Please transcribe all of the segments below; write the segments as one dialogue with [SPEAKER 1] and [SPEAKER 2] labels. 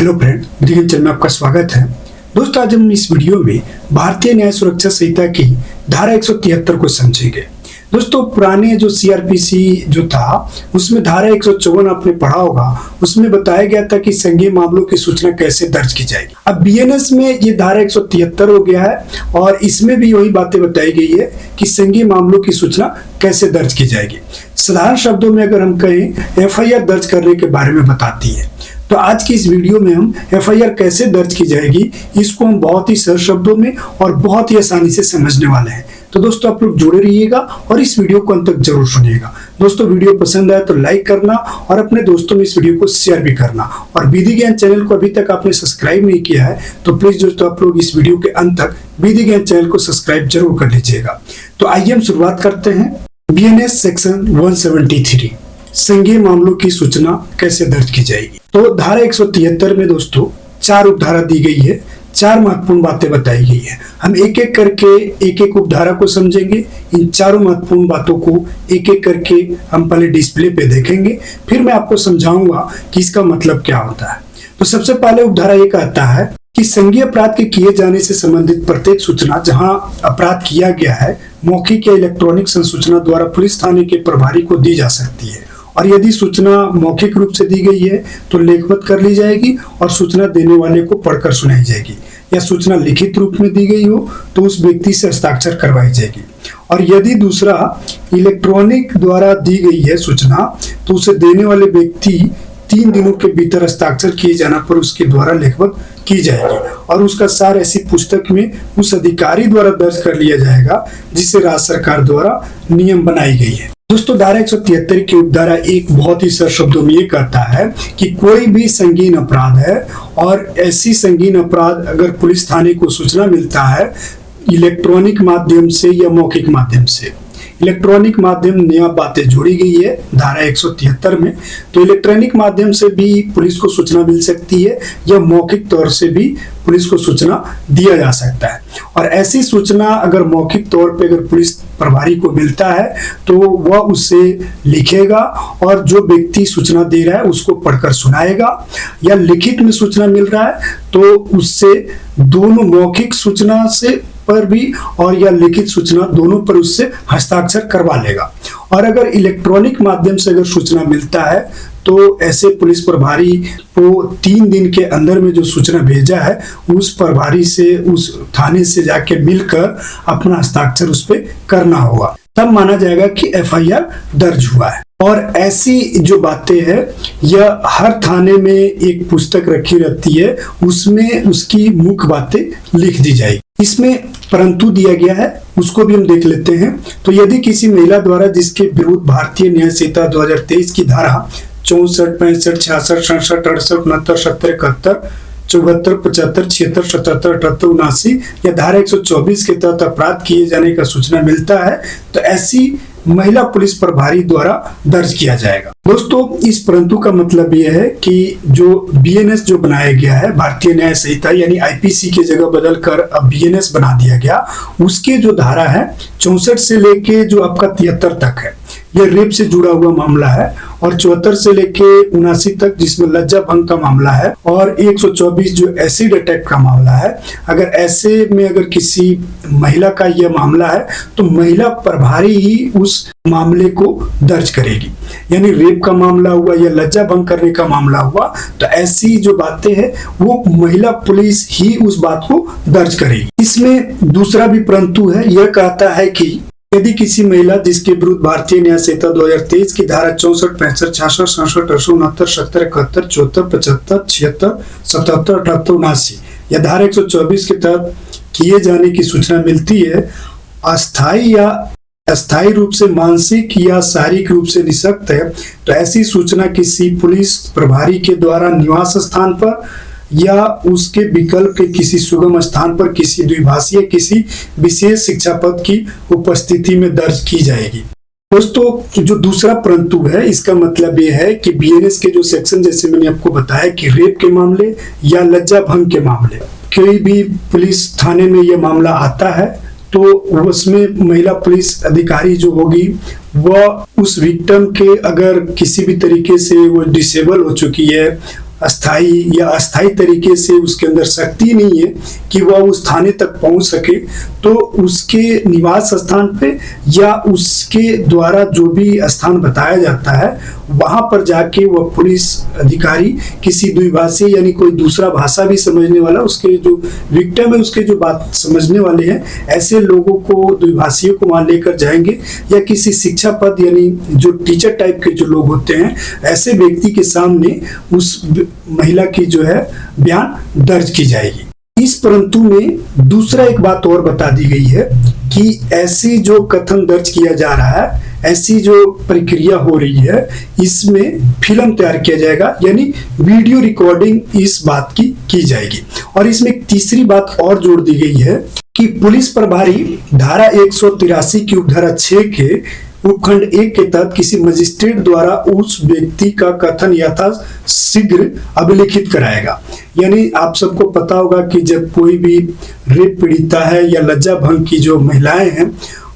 [SPEAKER 1] Hello friend, विधिज्ञान channel में आपका स्वागत है। दोस्तों, आज हम इस वीडियो में भारतीय न्याय सुरक्षा संहिता की धारा 173 को समझेंगे। दोस्तों, पुराने जो सीआरपीसी जो था उसमें धारा 154 आपने पढ़ा होगा, उसमें बताया गया था कि संज्ञेय मामलों की सूचना कैसे दर्ज की जाएगी। अब बीएनएस में ये धारा 173 हो गया है और इसमें भी वही बातें बताई गई है कि संज्ञेय मामलों की सूचना कैसे दर्ज की जाएगी। साधारण शब्दों में अगर हम कहें, एफआईआर दर्ज करने के बारे में बताती है। तो आज की इस वीडियो में हम एफआईआर कैसे दर्ज की जाएगी इसको हम बहुत ही सरल शब्दों में और बहुत ही आसानी से समझने वाले हैं। तो दोस्तों, आप लोग जुड़े रहिएगा और इस वीडियो को अंत तक जरूर सुनिएगा। दोस्तों, वीडियो पसंद आए तो लाइक करना और अपने दोस्तों में इस वीडियो को शेयर भी करना। और विधि ज्ञान चैनल को अभी तक आपने सब्सक्राइब नहीं किया है तो प्लीज दोस्तों आप लोग इस वीडियो के अंत तक विधि ज्ञान चैनल को सब्सक्राइब जरूर कर लीजिएगा। तो आइए हम शुरुआत करते हैं। बीएनएस सेक्शन 173, संज्ञेय मामलों की सूचना कैसे दर्ज की जाएगी। तो धारा 173 में दोस्तों 4 उपधारा दी गई है, 4 महत्वपूर्ण बातें बताई गई है। हम एक एक करके एक एक उपधारा को समझेंगे। इन चारों महत्वपूर्ण बातों को एक एक करके हम पहले डिस्प्ले पे देखेंगे, फिर मैं आपको समझाऊंगा कि इसका मतलब क्या होता है। तो सबसे पहले उपधारा ये कहता है कि संज्ञेय अपराध के किए जाने से संबंधित प्रत्येक सूचना जहां अपराध किया गया है मौखिक या इलेक्ट्रॉनिक संसूचना द्वारा पुलिस थाने के प्रभारी को दी जा सकती है। और यदि सूचना मौखिक रूप से दी गई है तो लेखबद्ध कर ली जाएगी और सूचना देने वाले को पढ़कर सुनाई जाएगी। या सूचना लिखित रूप में दी गई हो तो उस व्यक्ति से हस्ताक्षर करवाई जाएगी। और यदि दूसरा इलेक्ट्रॉनिक द्वारा दी गई है सूचना तो उसे देने वाले व्यक्ति 3 दिनों के भीतर हस्ताक्षर किए जाने पर उसके द्वारा लेखबद्ध की जाएगी और उसका सार ऐसी पुस्तक में उस अधिकारी द्वारा दर्ज कर लिया जाएगा जिसे राज्य सरकार द्वारा नियम बनाई गई है। दोस्तों, धारा 173 की उपधारा एक बहुत ही सरल शब्दों में ये कहता है कि कोई भी संगीन अपराध है और ऐसी संगीन अपराध अगर पुलिस थाने को सूचना मिलता है इलेक्ट्रॉनिक माध्यम से या मौखिक माध्यम से। इलेक्ट्रॉनिक माध्यम नया बातें जोड़ी गई है धारा 173 में। तो इलेक्ट्रॉनिक माध्यम से भी पुलिस को सूचना मिल सकती है या मौखिक तौर से भी पुलिस को सूचना दिया जा सकता है। और ऐसी सूचना अगर मौखिक तौर पे अगर पुलिस प्रभारी को मिलता है तो वह उसे लिखेगा और जो व्यक्ति सूचना दे रहा है उसको पढ़कर सुनाएगा। या लिखित में सूचना मिल रहा है तो उससे दोनों मौखिक सूचना से पर भी और या लिखित सूचना दोनों पर उससे हस्ताक्षर करवा लेगा। और अगर इलेक्ट्रॉनिक माध्यम से अगर सूचना मिलता है तो ऐसे पुलिस प्रभारी को 3 दिन के अंदर में जो सूचना भेजा है उस प्रभारी से उस थाने से जाके मिलकर अपना हस्ताक्षर उस पर करना होगा, तब माना जाएगा कि एफआईआर दर्ज हुआ है। और ऐसी जो बातें हैं यह हर थाने में एक पुस्तक रखी रहती है, उसमें उसकी मुख्य बातें लिख दी जाएगी। इसमें परंतु दिया गया है, उसको भी हम देख लेते हैं। तो यदि किसी महिला द्वारा जिसके विरुद्ध भारतीय न्याय संहिता 2023 की धारा 64, 65, 66, 67, 68, 69, 70, 71, 74, 75, 76, 77, 78, 79 या धारा 124 के तहत अपराध किए जाने का सूचना मिलता है तो ऐसी महिला पुलिस प्रभारी द्वारा दर्ज किया जाएगा। दोस्तों, इस परंतु का मतलब यह है कि जो बीएनएस जो बनाया गया है भारतीय न्याय संहिता यानी आईपीसी की जगह बदलकर अब बीएनएस बना दिया गया, उसके जो धारा है 64 से लेके जो आपका 73 तक है यह रेप से जुड़ा हुआ मामला है और 74 से लेके 79 तक जिसमें लज्जा भंग का मामला है और 124 जो एसिड अटैक का मामला है। अगर ऐसे में अगर किसी महिला का यह मामला है तो महिला प्रभारी ही उस मामले को दर्ज करेगी। यानी रेप का मामला हुआ या लज्जा भंग करने का मामला हुआ तो ऐसी जो बातें हैं वो महिला पुलिस ही उस बात को दर्ज करेगी। इसमें दूसरा भी परंतु है, यह कहता है कि यदि किसी महिला जिसके विरुद्ध भारतीय न्याय संहिता 2023 की धारा 64, 65, 66, 67, 68, 69, 70, 71, 74, 75, 76, 77, 78, 79 या धारा 124 के तहत किए जाने की सूचना मिलती है, अस्थायी या अस्थायी रूप से मानसिक या शारीरिक रूप से निःशक्त है तो ऐसी सूचना किसी पुलिस प्रभारी के द्वारा निवास स्थान पर या उसके विकल्प के किसी सुगम स्थान पर किसी द्विभाषीय किसी विशेष शिक्षा पद की उपस्थिति में दर्ज की जाएगी। दोस्तों, जो दूसरा परंतु है इसका मतलब यह है कि बीएनएस के जो सेक्शन जैसे मैंने आपको बताया कि रेप के मामले या लज्जा भंग के मामले कोई भी पुलिस थाने में यह मामला आता है तो उसमें महिला पुलिस अधिकारी जो होगी वह उस विक्टिम के अगर किसी भी तरीके से वो डिसेबल हो चुकी है अस्थाई या अस्थाई तरीके से उसके अंदर शक्ति नहीं है कि वह उस थाने तक पहुंच सके, तो उसके निवास स्थान पे या उसके द्वारा जो भी स्थान बताया जाता है वहां पर जाके वह पुलिस अधिकारी किसी द्विभाषी यानी कोई दूसरा भाषा भी समझने वाला, उसके जो विक्टिम है उसके जो बात समझने वाले हैं, ऐसे लोगों को, द्विभाषियों को वहां लेकर जाएंगे, या किसी शिक्षा पद यानी जो टीचर टाइप के जो लोग होते हैं, ऐसे व्यक्ति के सामने उस महिला की जो है बयान दर्ज की जाएगी। इस परंतु में दूसरा एक बात और बता दी गई है कि ऐसी जो कथन दर्ज किया जा रहा है, ऐसी जो प्रक्रिया हो रही है, इसमें फिल्म तैयार किया जाएगा, यानी वीडियो रिकॉर्डिंग इस बात की जाएगी। और इसमें एक तीसरी बात और जोड़ दी गई है कि पुलिस प्रभारी धारा 183 की उपधारा 6 के उपखंड 1 के तहत किसी मजिस्ट्रेट द्वारा उस व्यक्ति का कथन यथाशीघ्र अभिलिखित कराएगा। यानी आप सबको पता होगा कि जब कोई भी रेप पीड़िता है या लज्जा भंग की जो महिलाएं हैं,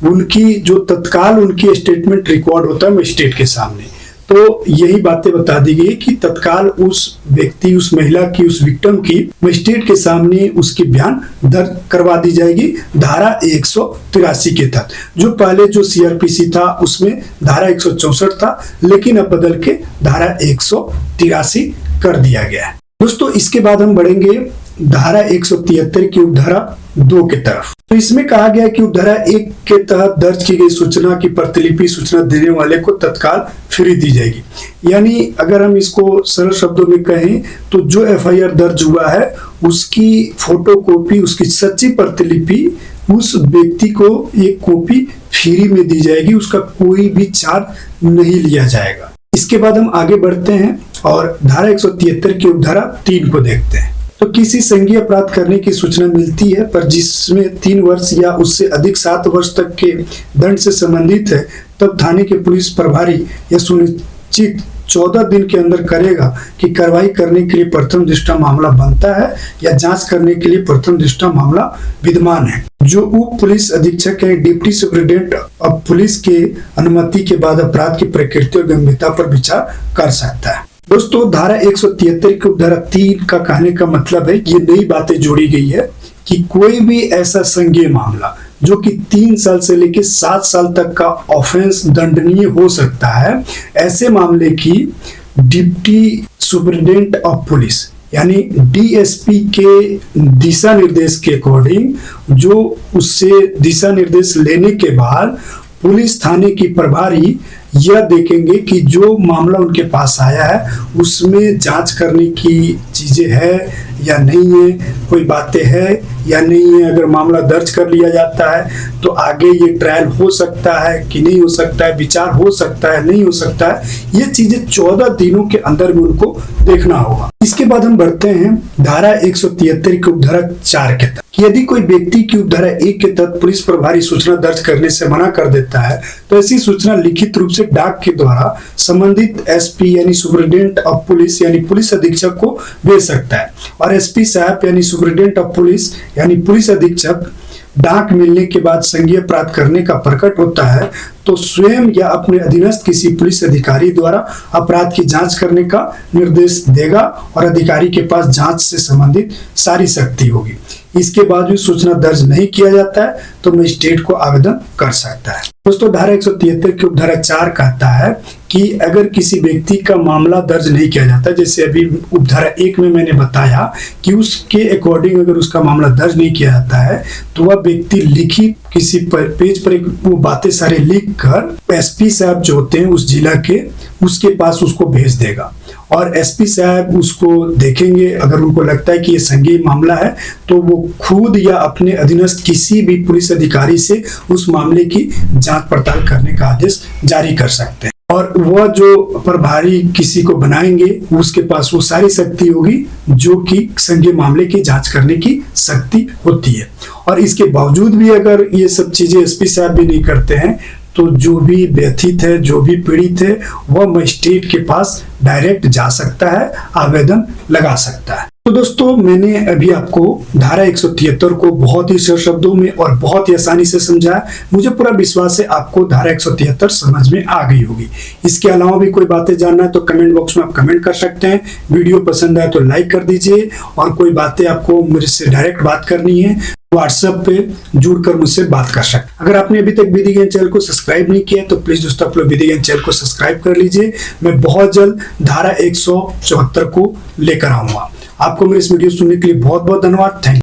[SPEAKER 1] उनकी जो तत्काल उनकी स्टेटमेंट रिकॉर्ड होता है मजिस्ट्रेट के सामने, तो यही बातें बता दी गई कि तत्काल उस व्यक्ति, उस महिला की, उस विक्टिम की मजिस्ट्रेट के सामने उसकी बयान दर्ज करवा दी जाएगी धारा 183 के तहत। जो पहले जो सीआरपीसी था उसमें धारा 164 था, लेकिन अब बदल के धारा 183 कर दिया गया है। दोस्तों, इसके बाद हम बढ़ेंगे धारा 173 की उपधारा 2 के तरफ। तो इसमें कहा गया कि उपधारा 1 के तहत दर्ज की गई सूचना की प्रतिलिपि सूचना देने वाले को तत्काल फ्री दी जाएगी। यानी अगर हम इसको सरल शब्दों में कहें तो जो एफआईआर दर्ज हुआ है उसकी फोटो कॉपी, उसकी सच्ची प्रतिलिपि उस व्यक्ति को एक कॉपी फ्री में दी जाएगी, उसका कोई भी चार्ज नहीं लिया जाएगा। इसके बाद हम आगे बढ़ते हैं और धारा 173 की उपधारा 3 को देखते हैं। तो किसी संज्ञेय अपराध करने की सूचना मिलती है पर जिसमें 3 वर्ष या उससे अधिक 7 वर्ष तक के दंड से संबंधित है, तब थाने के पुलिस प्रभारी यह सुनिश्चित 14 दिन के अंदर करेगा कि कार्रवाई करने के लिए प्रथम दृष्टया मामला बनता है या जांच करने के लिए प्रथम दृष्टया मामला विद्यमान है। जो उप पुलिस अधीक्षक है, डिप्टी सुपरिटेंडेंट ऑफ पुलिस के अनुमति के बाद अपराध की प्रकृति और गंभीरता पर विचार कर सकता है। दोस्तों, धारा 173 की उपधारा 3 का कहने का मतलब है, ये नई बातें जोड़ी गई है कि कोई भी ऐसा संज्ञेय मामला जो कि 3 साल से लेकर 7 साल तक का ऑफेंस दंडनीय हो सकता है, ऐसे मामले की डिप्टी सुपरिटेंडेंट ऑफ पुलिस यानी डीएसपी के दिशा निर्देश के अकॉर्डिंग, जो उससे दिशा निर्देश लेने के बाद पुलिस थाने की प्रभारी यह देखेंगे कि जो मामला उनके पास आया है उसमें जांच करने की चीजें है या नहीं है, कोई बातें है या नहीं है। अगर मामला दर्ज कर लिया जाता है तो आगे ये ट्रायल हो सकता है कि नहीं हो सकता है, विचार हो सकता है, नहीं हो सकता है, ये चीजें 14 दिनों के अंदर में उनको देखना होगा। इसके बाद हम बढ़ते हैं धारा 173 की उपधारा 4 के तहत। यदि कोई व्यक्ति की उपधारा 1 के तहत पुलिस प्रभारी सूचना दर्ज करने से मना कर देता है तो ऐसी सूचना लिखित रूप से डाक के द्वारा संबंधित एसपी यानी सुपरिटेंडेंट ऑफ पुलिस यानी पुलिस अधीक्षक को भेज सकता है। और एसपी साहब यानी सुपरिटेंडेंट ऑफ पुलिस यानी पुलिस अधीक्षक डाक मिलने के बाद संज्ञेय अपराध करने का प्रकट होता है तो स्वयं या अपने अधीनस्थ किसी पुलिस अधिकारी द्वारा अपराध की जांच करने का निर्देश देगा और अधिकारी के पास जांच से संबंधित सारी शक्ति होगी। इसके बाद भी सूचना दर्ज नहीं किया जाता है तो मजिस्ट्रेट को आवेदन कर सकता है। दोस्तों, धारा 173 की उपधारा 4 कहता है कि अगर किसी व्यक्ति का मामला दर्ज नहीं किया जाता, जैसे अभी उपधारा 1 में मैंने बताया कि उसके अकॉर्डिंग अगर उसका मामला दर्ज नहीं किया जाता है तो वह व्यक्ति लिखित किसी पेज पर वो बातें सारे लिख कर एसपी साहब जो होते हैं उस जिला के, उसके पास उसको भेज देगा और एसपी साहब उसको देखेंगे। अगर उनको लगता है कि ये संज्ञेय मामला है तो वो खुद या अपने अधीनस्थ किसी भी पुलिस अधिकारी से उस मामले की जांच पड़ताल करने का आदेश जारी कर सकते हैं। और वह जो प्रभारी किसी को बनाएंगे उसके पास वो सारी शक्ति होगी जो कि संज्ञेय मामले की जांच करने की शक्ति होती है। और इसके बावजूद भी अगर ये सब चीजें एसपी साहब भी नहीं करते हैं तो जो भी व्यथित है, जो भी पीड़ित है, वह मजिस्ट्रेट के पास डायरेक्ट जा सकता है, आवेदन लगा सकता है। तो दोस्तों मैंने अभी आपको धारा 173 को बहुत ही सरल शब्दों में और बहुत ही आसानी से समझाया। मुझे पूरा विश्वास है आपको धारा 173 समझ में आ गई होगी। इसके अलावा भी कोई बातें जानना है तो कमेंट बॉक्स में आप कमेंट कर सकते हैं। वीडियो पसंद आए तो लाइक कर दीजिए, और कोई बातें आपको मुझसे डायरेक्ट बात करनी है व्हाट्सएप पे जुड़कर मुझसे बात कर सकते हैं। अगर आपने अभी तक विधि ज्ञान चैनल को सब्सक्राइब नहीं किया तो प्लीज दोस्तों आप लोग विधि ज्ञान चैनल को सब्सक्राइब कर लीजिए। मैं बहुत जल्द धारा 174 को लेकर आऊंगा। आपको मेरे इस वीडियो सुनने के लिए बहुत बहुत धन्यवाद। Thank you.